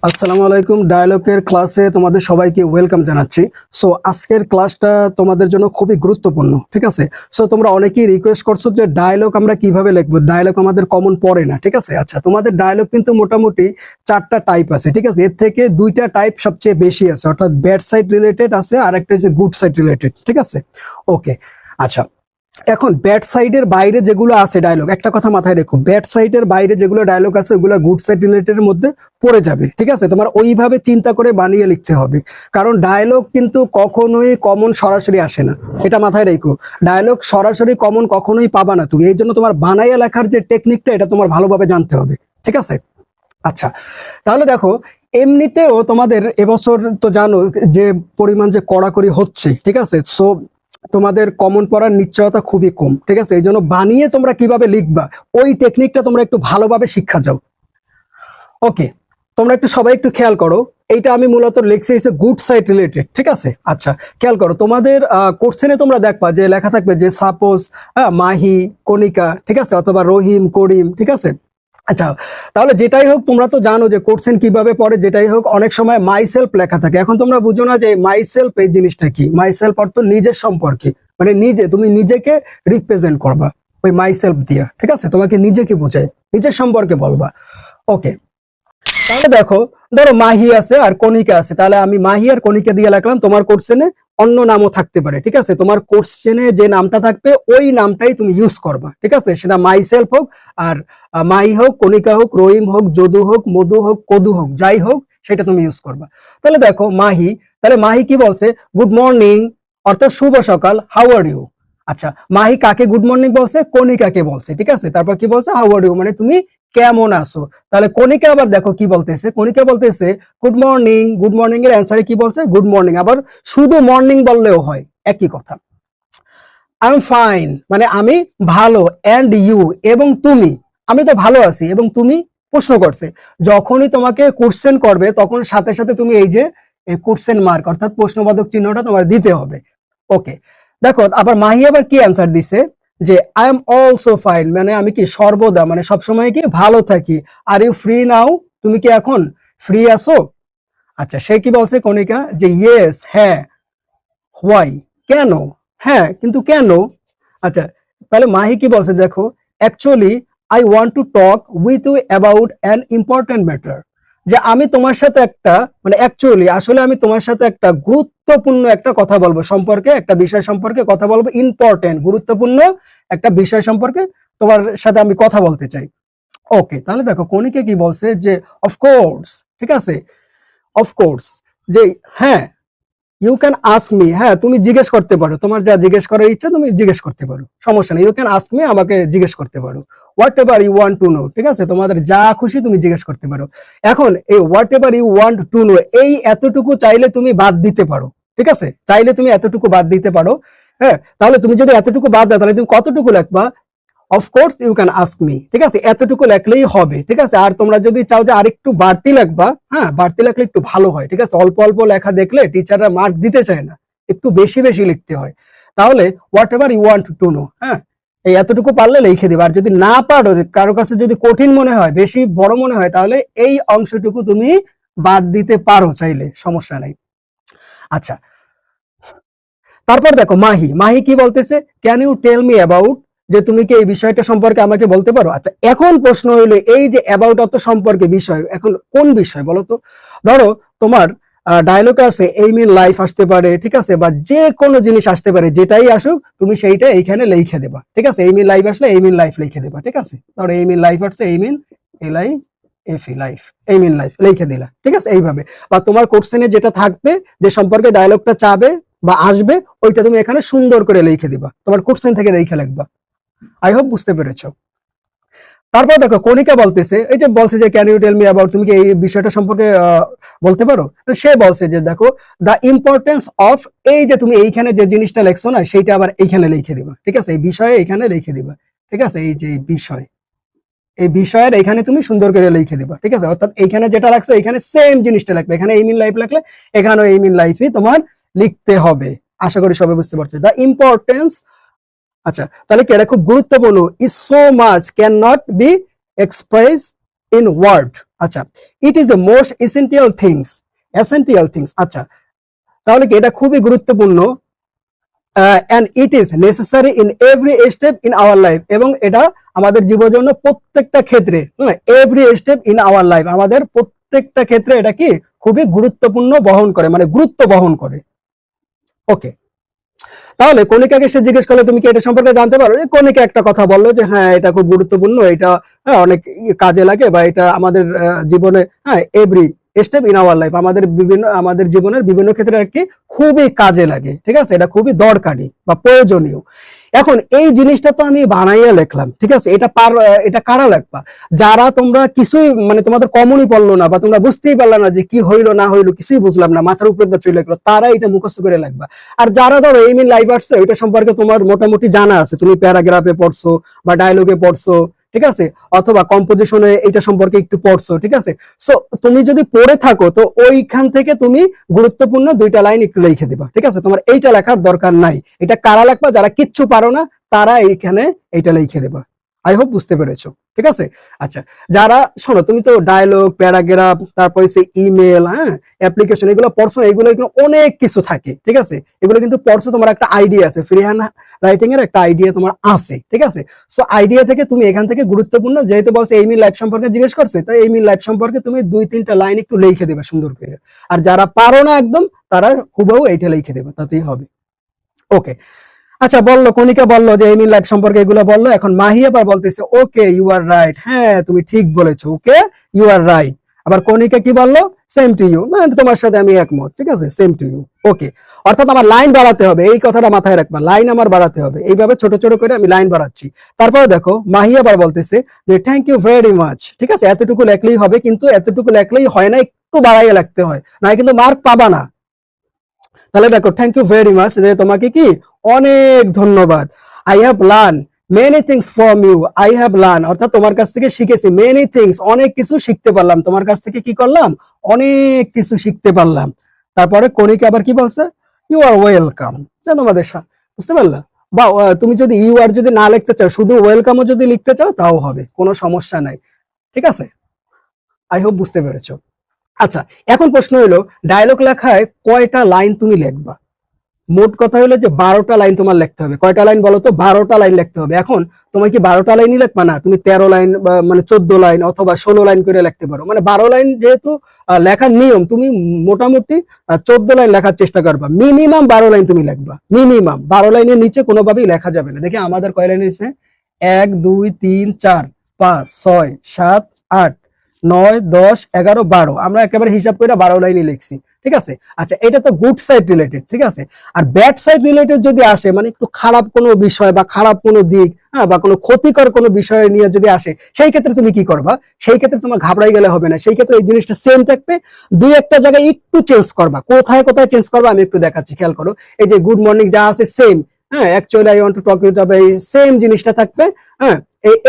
আসসালামু আলাইকুম। ডায়ালগের ক্লাসে তোমাদের সবাইকে ওয়েলকাম জানাচ্ছি। সো আজকের ক্লাসটা তোমাদের জন্য খুবই গুরুত্বপূর্ণ, ঠিক আছে? সো তোমরা অনেকেই রিকোয়েস্ট করছো যে ডায়ালগ আমরা কিভাবে লিখবো, ডায়ালগ আমাদের কমন পড়ে না, ঠিক আছে? আচ্ছা, তোমাদের ডায়ালগ কিন্তু মোটামুটি 4টা টাইপ আছে, ঠিক আছে? এর থেকে 2টা টাইপ সবচেয়ে বেশি আছে, অর্থাৎ ব্যাড সাইড রিলেটেড আছে আর একটা হচ্ছে গুড সাইড রিলেটেড, ঠিক আছে? ওকে, আচ্ছা, এখন ব্যাড সাইডের বাইরে যেগুলো আছে ডায়লগ, একটা কথা মাথায় রেখো, ব্যাড সাইডের বাইরে যেগুলো ডায়লগ আছে ওগুলো গুড সাইড রিলেটেড এর মধ্যে পড়ে যাবে, ঠিক আছে? তোমার ওইভাবে চিন্তা করে বানিয়ে লিখতে হবে, কারণ ডায়লগ কিন্তু কখনোই কমন সরাসরি আসে না, এটা মাথায় রেখো। ডায়লগ সরাসরি কমন কখনোই পাবা না তুমি, এই জন্য তোমার বানাইয়া লেখার যে টেকনিকটা এটা তোমার ভালোভাবে জানতে হবে, ঠিক আছে? আচ্ছা, তাহলে দেখো, এমনিতেও তোমাদের এবছর তো জানো যে পরিমাণ যে কড়াকড়ি হচ্ছে, ঠিক আছে? সো তোমাদের কমন পড়ার নিশ্চয়তা খুবই কম, ঠিক আছে? এই জন্য বানিয়ে তোমরা কিভাবে লিখবা ওই টেকনিকটা তোমরা একটু ভালোভাবে শিক্ষা যাও। ওকে, তোমরা একটু সবাই একটু খেয়াল করো, এইটা আমি মূলত লিখছি হচ্ছে গুড সাইড রিলেটেড, ঠিক আছে? আচ্ছা, খেয়াল করো, তোমাদের কোশ্চেনে তোমরা দেখবা যে লেখা থাকবে যে সাপোজ মাহি, কণিকা, ঠিক আছে, অথবা রহিম, করিম, ঠিক আছে? আচ্ছা, তাহলে যেটাই হোক, তোমরা তো জানো যে কোশ্চেন কিভাবে পড়ে, যেটাই হোক অনেক সময় মাই সেলফ লেখা থাকে। এখন তোমরা বুঝো না যে মাই সেলফ এই জিনিসটা কি। মাই সেলফ অর্থ নিজের সম্পর্কে, মানে নিজে, তুমি নিজেকে রিপ্রেজেন্ট করবা ওই মাই সেলফ দিয়া, ঠিক আছে? তোমাকে নিজেকে বোঝায়, নিজের সম্পর্কে বলবা। ওকে, তাহলে দেখো, ধরো মাহি আছে আর কণিকা আছে, তাহলে আমি মাহি আর কণিকা দিয়ে লিখলাম। তোমার কোশ্চেনে অন্য নামও থাকতে পারে, ঠিক আছে? তোমার কোশ্চেনে যে নামটা থাকবে ওই নামটাই তুমি ইউজ করবা, ঠিক আছে? সেটা মাই সেলফ হোক আর মাহি হোক, কণিকা হোক, রহিম হোক, যদু হোক, মধু হোক, কদু হোক, যাই হোক সেটা তুমি ইউজ করবা। তাহলে দেখো মাহি, তাহলে মাহি কি বলছে? গুড মর্নিং, অর্থাৎ শুভ সকাল, হাউ আর ইউ। আচ্ছা, মাহি কাকে গুড মর্নিং বলছে? কণিকাকে বলছে, ঠিক আছে? তারপর কি বলছে? হাউ আর ইউ, মানে তুমি কেমন আছো। তাহলে কণিকা আবার দেখো কি বলতেছে, কণিকা বলতেছে গুড মর্নিং। গুড মর্নিং এর অ্যান্সারে কি বলছে? Good morning. আবার শুধু মর্নিং বললেও হয়, একই কথা। আই এম ফাইন, মানে আমি ভালো, এন্ড ইউ, এবং তুমি। আমি তো ভালো আছি, এবং তুমি প্রশ্ন করছে। যখনই তোমাকে কোশ্চেন করবে তখন সাথে সাথে তুমি এই যে কোশ্চেন মার্ক অর্থাৎ প্রশ্নবোধক চিহ্নটা তোমার দিতে হবে। ওকে, দেখো আবার মাহি আবার কি অ্যান্সার দিছে যে আই এম অলসো ফাইন, মানে আমি কি সর্বদা, মানে সবসময় কি ভালো থাকি। আর ইউ ফ্রি নাও, তুমি কি এখন ফ্রি আছো? আচ্ছা, সে কি বলছে কণিকা? যে ইয়েস, হ্যাঁ। হোয়াই, কেন? হ্যাঁ, কিন্তু কেন? আচ্ছা, তাহলে মাহি কি বলছে দেখো, actually I want to talk with you about an important matter. যে আমি তোমার সাথে একটা, মানে অ্যাকচুয়ালি আসলে আমি তোমার সাথে একটা গুরুত্বপূর্ণ একটা কথা বলবো, সম্পর্কে একটা বিষয় সম্পর্কে কথা বলবো, ইম্পর্টেন্ট গুরুত্বপূর্ণ একটা বিষয় সম্পর্কে তোমার সাথে আমি কথা বলতে চাই। ওকে, তাহলে দেখো কণিকা কি বলছে যে অফকোর্স, ঠিক আছে? অফকোর্স, যে হ্যাঁ, ইউ ক্যান আস্ক মি, হ্যাঁ তুমি জিজ্ঞেস করতে পারো, তোমার যা জিজ্ঞেস করার ইচ্ছা তুমি জিজ্ঞেস করতে পারো, সমস্যা নেই। ইউ ক্যান আস্ক মি, আমাকে জিজ্ঞেস করতে পারো। Whatever you want to know, ঠিক আছে? তোমাদের যা খুশি তুমি জিজ্ঞেস করতে পারো। এখন এই whatever you want to know, এই এতটুকু চাইলে তুমি বাদ দিতে পারো, ঠিক আছে? চাইলে তুমি এতটুকু বাদ দিতে পারো। হ্যাঁ, তাহলে তুমি যদি এতটুকু বাদ দাও তাহলে তুমি কতটুকু লিখবা? Of course you can ask me, ঠিক আছে? এতটুকু লেখলেই হবে, ঠিক আছে? আর তোমরা যদি চাও যে আরেকটু বাড়তি লিখবা, হ্যাঁ বাড়তি লেখলে একটু ভালো হয়, ঠিক আছে? অল্প অল্প লেখা দেখলে টিচাররা মার্ক দিতে চায় না, একটু বেশি বেশি লিখতে হয়। তাহলে whatever you want to know, হ্যাঁ এই এতটুকু পারলে লিখে দিবা। আর যদি না পারো, কারো কাছে যদি কঠিন মনে হয়, বেশি বড় মনে হয়, তাহলে এই অংশটুকু তুমি বাদ দিতে পারো চাইলে, সমস্যা নাই। আচ্ছা, তারপর দেখো মাহি, মাহি কি বলতেছে? Can you tell me about, যে তুমি কি এই বিষয়টা সম্পর্কে আমাকে বলতে পারো? আচ্ছা, এখন প্রশ্ন হইলো এই যে অ্যাবাউট অত সম্পর্কে বিষয়, এখন কোন বিষয় বলো তো? ধরো তোমার ডায়লগ আছে এইম ইন লাইফ আসতে পারে, ঠিক আছে? বা যে কোনো জিনিস আসতে পারে, যেটাই আসুক তুমি সেইটা এইখানে লিখে দেবা, ঠিক আছে? এইম ইন লাইফ আসলে এইম ইন লাইফ লিখে দেবা, ঠিক আছে? ধরো এইম ইন লাইফ আসছে, aim in LI F in life, aim in life লিখে দিলা, ঠিক আছে? এইভাবে। বা তোমার কোশ্চেনে যেটা থাকবে, যে সম্পর্কে ডায়লগটা চাবে বা আসবে, ওইটা তুমি এখানে সুন্দর করে লিখে দিবা, তোমার কোশ্চেন থেকে লিখে লিখবা। আই হোপ বুঝতে পেরেছো। তারপর দেখো কণিকা বলতেছে, এই যে বলছে যে can you tell me about, তুমি কি এই বিষয়টা সম্পর্কে বলতে পারো? তো সে বলছে যে দেখো দ্য ইম্পর্টেন্স অফ, এই যে তুমি এইখানে যে জিনিসটা লেখছো না, সেইটা আবার এইখানে লিখে দিবা, ঠিক আছে? এই বিষয়ে এইখানে লিখে দিবা, ঠিক আছে? এই যে বিষয়, এই বিষয়ের এখানে তুমি সুন্দর করে লিখে দিবা, ঠিক আছে? অর্থাৎ এইখানে যেটা লাগছে এখানে সেম জিনিসটা লাগবে, এখানে এইম ইন লাইফ লাগলে এখানেও এইম ইন লাইফই তোমার লিখতে হবে। আশা করি সবাই বুঝতে পারছো দ্য ইম্পর্টেন্স। আচ্ছা, তাহলে কি এটা খুব গুরুত্বপূর্ণ, is so much can not be express in word. আচ্ছা, it is the most essential things. আচ্ছা, তাহলে কি এটা খুবই গুরুত্বপূর্ণ, and it is necessary in every step in our life, এবং এটা আমাদের জীবনের জন্য প্রত্যেকটা ক্ষেত্রে, every step in our life, আমাদের প্রত্যেকটা ক্ষেত্রে এটা কি খুবই গুরুত্বপূর্ণ বহন করে, মানে গুরুত্ব বহন করে। ওকে, তাহলে কণিকাকে সে জিজ্ঞেস করলে তুমি কি এটা সম্পর্কে জানতে পারো? কণিকা একটা কথা বললো যে হ্যাঁ এটা খুব গুরুত্বপূর্ণ, এটা অনেক কাজে লাগে, বা এটা আমাদের জীবনে every step in our life, আমাদের জীবনের বিভিন্ন ক্ষেত্রে আর কি খুবই কাজে লাগে, ঠিক আছে, এটা খুবই দরকারি বা প্রয়োজনীয়। এখন এই জিনিসটা তো আমি বানাইয়া লিখলাম, ঠিক আছে, এটা কারা লিখবা? যারা তোমরা কিছুই মানে তোমাদের কমনই পড়লো না, বা তোমরা বুঝতেই পারলা না যে কি হইলো না হইলো, কিছুই বুঝলাম না, মাথার উপরে চলে গেলো, তারা এটা মুখস্থ করে লিখবা। আর যারা ধরো এই মিন লাইভ আসছে ওইটা সম্পর্কে তোমার মোটামুটি জানা আছে, তুমি প্যারাগ্রাফে পড়ছো বা ডায়লগে পড়ছো, ঠিক আছে, অথবা কম্পোজিশনে এটা সম্পর্কে একটু পড়ছো, ঠিক আছে। সো তুমি যদি পড়ে থাকো তো ওইখান থেকে তুমি গুরুত্বপূর্ণ 2টা লাইন একটু লিখে দিবা, ঠিক আছে। তোমার এইটা লেখার দরকার নাই, এটা কারা লিখবা? যারা কিচ্ছু পারো না তারা এইখানে এইটা লিখে দেবা। আই হোপ বুঝতে পেরেছো, ঠিক আছে। আচ্ছা, যারা শোনো, তুমি তো ডায়লগ, প্যারাগ্রাফ, তারপরে সে ইমেল, অ্যাপ্লিকেশন, এগুলো পড়ছো, এগুলো অনেক কিছু থাকে, ঠিক আছে, এগুলো কিন্তু পড়ছো, তোমার একটা আইডিয়া আছে, ফ্রিহ্যান্ড রাইটিং এর একটা আইডিয়া তোমার আছে, ঠিক আছে। সো আইডিয়া থেকে তুমি এখান থেকে গুরুত্বপূর্ণ, যেহেতু বলছে এই মিল লাইফ সম্পর্কে জিজ্ঞেস করছে, তাই এই মিল লাইফ সম্পর্কে তুমি 2-3টা লাইন একটু লিখে দেবে সুন্দর করে। আর যারা পারো না একদম, তারা হুবহু এইটা লিখে দেবে, তাতেই হবে। ওকে, আচ্ছা, বললো কণিকা বললো যে এই মিল লাইফ সম্পর্কে এগুলো বললো। এখন মাহি আবার বলতেছে ওকে ইউ আর রাইট, হ্যাঁ তুমি ঠিক বলেছো, ওকে ইউ আর রাইট। আবার কণিকা কি বললো? সেম টু ইউ, মানে তোমার সাথে আমি একমত, ঠিক আছে, সেম টু ইউ। ওকে, অর্থাৎ আমার লাইন বাড়াতে হবে, এই কথাটা মাথায় রাখবা, লাইন আমার বাড়াতে হবে, এইভাবে ছোট ছোট করে আমি লাইন বাড়াচ্ছি। তারপরে দেখো মাহি আবার বলতেছে যে থ্যাংক ইউ ভেরি মাচ, ঠিক আছে, এতটুকু লেখলেই হবে, কিন্তু এতটুকু লেখলেই হয় না, একটু বাড়াইয়া লাগতে হয়, না কিন্তু মার্ক পাবা না। তাহলে দেখো থ্যাংক ইউ ভেরি মাচ, যে তোমাকে কি অনেক ধন্যবাদ। I have learn many things from you, I have learn, অর্থাৎ তোমার কাছ থেকে শিখেছি, মেনি থিংস, অনেক কিছু শিখতে পারলাম, তোমার কাছ থেকে কি করলাম, অনেক কিছু শিখতে পারলাম। তারপরে কণিকা আবার কি বলছে? ইউ আর ওয়েলকাম, তোমাদের বুঝতে পারলা? বা তুমি যদি ইউ আর যদি না লিখতে চাও, শুধু ওয়েলকামও যদি লিখতে চাও তাও হবে, কোনো সমস্যা নাই, ঠিক আছে। আই হোপ বুঝতে পেরেছো। আচ্ছা, এখন প্রশ্ন হলো ডায়লগ লেখায় কয়টা লাইন তুমি লিখবা? মোট কথা হলো যে 12টা লাইন তোমার লিখতে হবে। কয়টা লাইন বলো তো? 12টা লাইন লিখতে হবে। এখন তোমার কি 12টা লাইনই লিখবা না, তুমি 13 লাইন মানে 14 লাইন অথবা 16 লাইন করে লিখতে পারো। মানে 12 লাইন যেহেতু লেখার নিয়ম, তুমি মোটামুটি 14 লাইন লেখার চেষ্টা করবা, মিনিমাম 12 লাইন তুমি লিখবা, মিনিমাম 12 লাইনের নিচে কোনোভাবেই লেখা যাবে না। দেখি আমাদের কয় লাইন হয়েছে? 1 2 3 4 5 6 7 8 9 10 11 12, আমরা একেবারে হিসাব করে 12 লাইনই লিখছি, ঠিক আছে। আচ্ছা, এটা তো গুড সাইড রিলেটেড, ঠিক আছে। আর ব্যাড সাইড রিলেটেড যদি আসে, মানে একটু খারাপ কোনো বিষয় বা খারাপ কোনো দিক, বা কোনো ক্ষতিকর কোনো বিষয় নিয়ে যদি আসে, সেই ক্ষেত্রে তুমি কি করবা? সেই ক্ষেত্রে তোমার ঘাবড়াই গেলে হবে না, সেই ক্ষেত্রে এই জিনিসটা সেম থাকবে, 2-1টা জায়গায় একটু চেঞ্জ করবা। কোথায় কোথায় চেঞ্জ করবা আমি একটু দেখাচ্ছি, খেয়াল করো। এই যে গুড মর্নিং যা আছে same, actually I want to talk ইউট এই সেম জিনিসটা থাকবে,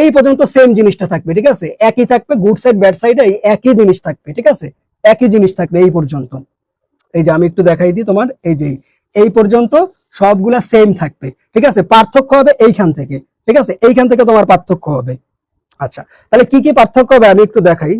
এই পর্যন্ত সেম জিনিসটা থাকবে, ঠিক আছে, একই থাকবে, গুড সাইড ব্যাড সাইড একই জিনিস থাকবে, ঠিক আছে, একই জিনিস থাকবে এই পর্যন্ত। এই যে আমি একটু দেখাই দিই তোমার, এই যে এই পর্যন্ত সবগুলা সেম থাকবে, ঠিক আছে, পার্থক্য হবে এইখান থেকে, ঠিক আছে, এইখান থেকে তোমার পার্থক্য হবে। আচ্ছা, তাহলে কি কি পার্থক্য হবে আমি একটু দেখাই।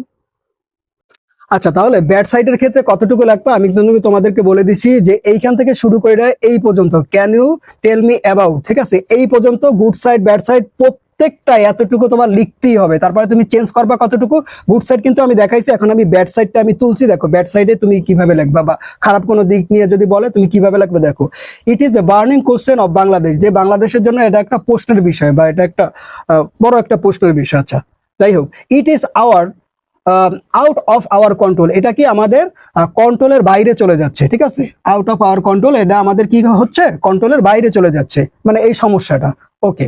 আচ্ছা, তাহলে ব্যাড সাইডের ক্ষেত্রে কতটুকু লাগবে আমি তোমাদেরকে বলে দিচ্ছি, যে এইখান থেকে শুরু করে এই পর্যন্ত can you tell me about, ঠিক আছে, এই পর্যন্ত গুড সাইড ব্যাড সাইড প্রত্যেকটা এতটুকু তোমার লিখতেই হবে। তারপরে তুমি চেঞ্জ করবা কতটুকু। গুড সাইড কিন্তু আমি দেখাইছি, এখন আমি ব্যাড সাইডটা আমি তুলছি, দেখো ব্যাড সাইডে তুমি কিভাবে লিখবা, বা খারাপ কোনো দিক নিয়ে যদি বলে তুমি কিভাবে লিখবে। দেখো, it is a burning question of Bangladesh, যে বাংলাদেশের জন্য এটা একটা প্রশ্নের বিষয়, বা এটা একটা বড় একটা প্রশ্নের বিষয়। আচ্ছা, যাই হোক, it is our out of our control, এটা কি আমাদের কন্ট্রোলের বাইরে চলে যাচ্ছে, ঠিক আছে, আউট অফ আওয়ার কন্ট্রোল, এটা আমাদের কি হচ্ছে, কন্ট্রোলের বাইরে চলে যাচ্ছে, মানে এই সমস্যাটা। ওকে,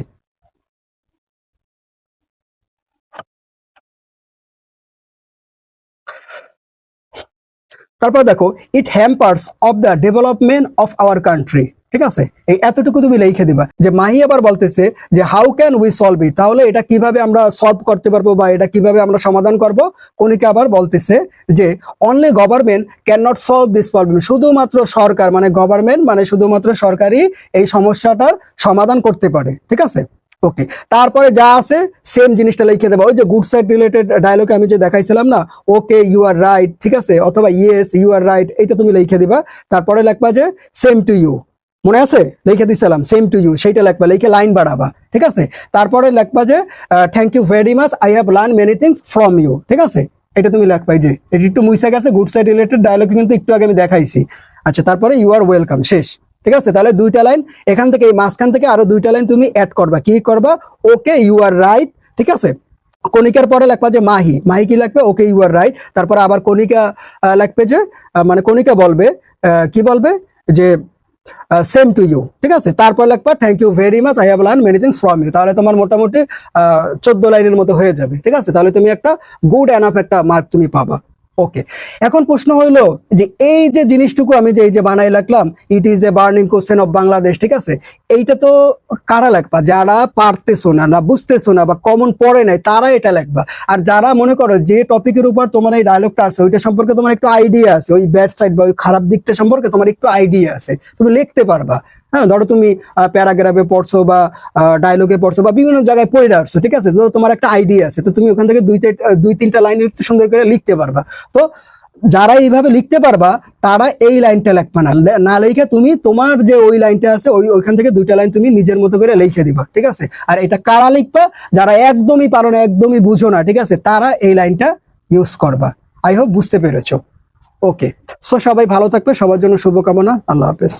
তারপর দেখো, it hampers of the development of our country, ঠিক আছে, এই এতটুকু তুমি লিখে দিবা। যে মাহি আবার বলতেছে যে how can we solve it, তাহলে এটা কিভাবে আমরা সলভ করতে পারবো, বা এটা কিভাবে আমরা সমাধান করব। কণিকা আবার বলতেছে যে only government can not solve this problem, শুধুমাত্র সরকার মানে গভর্নমেন্ট মানে শুধুমাত্র সরকারই এই সমস্যাটার সমাধান করতে পারে, ঠিক আছে। ওকে, তারপরে যা আছে সেম জিনিসটা লিখে দেবা। ওই যে গুড সাইড রিলেটেড ডায়লগে আমি যে দেখাইছিলাম না, ওকে ইউ আর রাইট, ঠিক আছে, অথবা ইয়েস ইউ আর রাইট, এটা তুমি লিখে দিবা। তারপরে লিখবা যে সেম টু ইউ, মনে আছে লিখে দিছিলাম সেম টু ইউ, সেইটা লিখবা, লিখে লাইন বাড়াবা, ঠিক আছে। তারপরে লিখবা যে thank you very much, I have learn many things from you, ঠিক আছে, এটা তুমি লিখবা। যে এটা একটু মুইসা গেছে, গুড সাইড রিলেটেড ডায়লগ কিন্তু একটু আগে আমি দেখাইছি। আচ্ছা, তারপরে ইউ আর ওয়েলকাম, শেষ, ঠিক আছে। তাহলে দুইটা লাইন এখান থেকে, এই মাঝখান থেকে আরো দুইটা লাইন তুমি অ্যাড করবা। কি করবা? ওকে ইউ আর রাইট, ঠিক আছে। কণিকার পরে লিখবা যে মাহি, মাহি কি লিখবে? Okay you are right. তারপরে আবার কণিকা লিখবে যে মানে কণিকা বলবে কি বলবে যে সেম টু ইউ, ঠিক আছে। তারপর লিখবা thank you very much, I have learn many things from you. তাহলে তোমার মোটামুটি 14 লাইনের মতো হয়ে যাবে, ঠিক আছে। তাহলে তুমি একটা গুড এনাফ একটা মার্ক তুমি পাবা। ওকে, এখন প্রশ্ন হইলো যে এই যে জিনিসটুকু আমি যে এই যে বানাই রাখলাম, it is a burning question of Bangladesh, ঠিক আছে, এইটা তো কারা লিখবা? যারা পারতেছো না, না বুঝতেছো না, বা কমন পড়ে নাই, তারা এটা লিখবা। আর যারা মনে করো যে টপিকের উপর তোমার এই ডায়লগটা আছে ওইটা সম্পর্কে তোমার একটু আইডিয়া আছে, ওই ব্যাড সাইড বা ওই খারাপ দিকটা সম্পর্কে তোমার একটু আইডিয়া আছে, তুমি লিখতে পারবা। হ্যাঁ, ধরো তুমি প্যারাগ্রাফে পড়ছো বা ডায়লগে পড়ছো বা বিভিন্ন জায়গায় পড়ে আসছো, ঠিক আছে, তো তোমার একটা আইডিয়া আছে, তো তুমি ওখান থেকে দুই তিনটা লাইন একটু সুন্দর করে লিখতে পারবা। তো যারা এইভাবে লিখতে পারবা তারা এই লাইনটা লিখবা না, না লিখে তুমি তোমার যে ওই লাইনটা আছে ওইখান থেকে দুইটা লাইন তুমি নিজের মতো করে লিখে দিবা, ঠিক আছে। আর এটা কারা লিখবা? যারা একদমই পারো না, একদমই বুঝো না, ঠিক আছে, তারা এই লাইনটা ইউজ করবা। আই হোপ বুঝতে পেরেছো। ওকে, সো সবাই ভালো থাকবে, সবার জন্য শুভকামনা, আল্লাহ হাফেজ।